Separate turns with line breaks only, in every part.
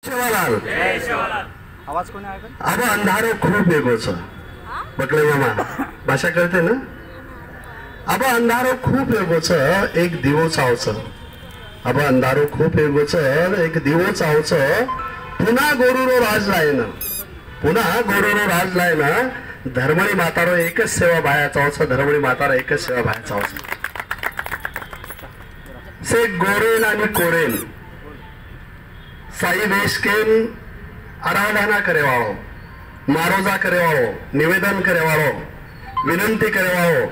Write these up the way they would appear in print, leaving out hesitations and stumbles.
शिवलाल
आवाज कोणी आहे का?
अब अंधारो खूप वेगोच बकले मामा भाषा कळते ना. अब अंधारो खूप वेगोच एक दिवो चावच. अब अंधारो खूप वेगोच एक दिवो चावच. पुन्हा गोरुरो राज लायन पुन्हा गोरुरो राज लायन. धर्मणी मातारो एकच सेवा बाया चावच. धर्मणी मातारा एकच सेवा बाया चावच. से गोरेन आणि कोरेन साई वेशकेन आराधना करेवाळो, मारोजा करेवाळो, निवेदन करेवाळो, विनंती करेवाळो,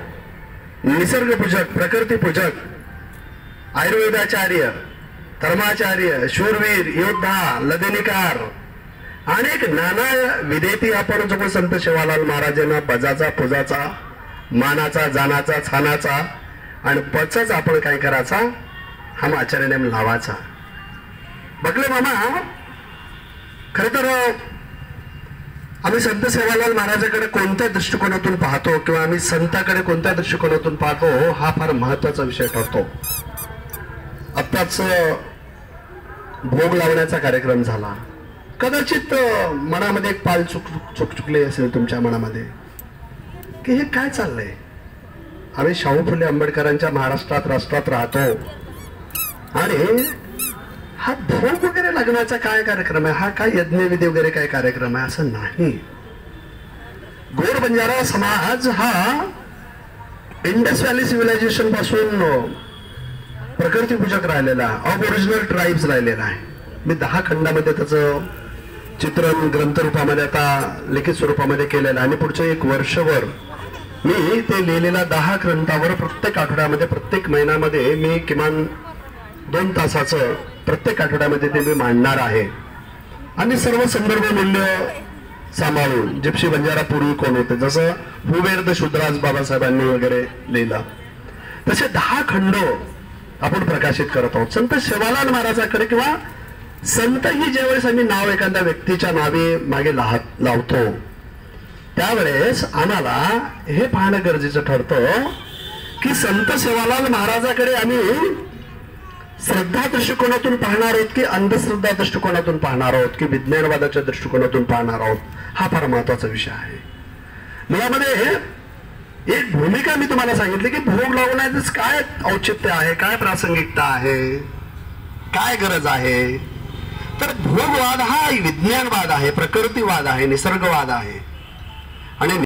निसर्ग पूजक, प्रकृती पूजक, आयुर्वेदाचार्य, धर्माचार्य, शूरवीर, योद्धा, लदेनिकार अनेक नाना विदेती आपण जो संत शिवालाल महाराजांना बजाचा पूजाचा मानाचा जानाचा छानाचा आणि पचाच आपण काय करायचा हम आचार्य नेम लावाचा. बघले मामा खर तर आम्ही संत सेवालाल महाराजांकडे कोणत्या दृष्टिकोनातून पाहतो किंवा आम्ही संतांकडे कोणत्या दृष्टिकोनातून पाहतो हा फार महत्त्वाचा विषय ठरतो. आत्ताच भोग लावण्याचा कार्यक्रम झाला. कदाचित मनामध्ये एक पाल चुकली असेल तुमच्या मनामध्ये की हे काय चाललंय. आम्ही शाहू फुले आंबेडकरांच्या महाराष्ट्रात राष्ट्रात राहतो आणि हा भोग वगैरे लग्नाचा काय कार्यक्रम आहे, हा काय यज्ञविधी वगैरे काय कार्यक्रम आहे असं नाही. गोर बंजारा समाज हा इंडस व्हॅली सिव्हिलायझेशन पासून प्रकृती पूजक राहिलेला, अबोरिजिनल ट्राईब्स राहिलेला आहे. मी 10 खंडामध्ये त्याचं चित्रण ग्रंथ रूपामध्ये आता लिखित स्वरूपामध्ये केलेलं आहे आणि पुढचे 1 वर्षभर मी ते लिहिलेल्या 10 ग्रंथावर प्रत्येक आठवड्यामध्ये प्रत्येक महिन्यामध्ये मी किमान 2 तासाचं प्रत्येक आठवड्यामध्ये ते मी मांडणार आहे. आणि सर्व संदर्भ मूल्य सांभाळून जिप्सी बंजारा पूर्वी कोण होते जसं हुवेर द शुद्राज बाबासाहेबांनी वगैरे लिहिला तसे 10 खंड आपण प्रकाशित करत आहोत. संत शिवालाल महाराजांकडे किंवा संत ही ज्यावेळेस आम्ही नाव एखाद्या व्यक्तीच्या नावे मागे लावतो त्यावेळेस आम्हाला हे पाहणं गरजेचं ठरतं की संत शिवालाल महाराजांकडे आम्ही श्रद्धा दृष्टिकोनातून पाहणार आहोत की अंधश्रद्धा दृष्टिकोनातून पाहणार आहोत की विज्ञानवादाच्या दृष्टिकोनातून पाहणार आहोत. हा फार महत्वाचा विषय आहे. मुळामध्ये एक भूमिका मी तुम्हाला सांगितली की भोग लावण्याचं काय औचित्य आहे, काय प्रासंगिकता आहे, काय गरज आहे. तर भोगवाद हा विज्ञानवाद आहे, प्रकृतीवाद आहे, निसर्गवाद आहे. आणि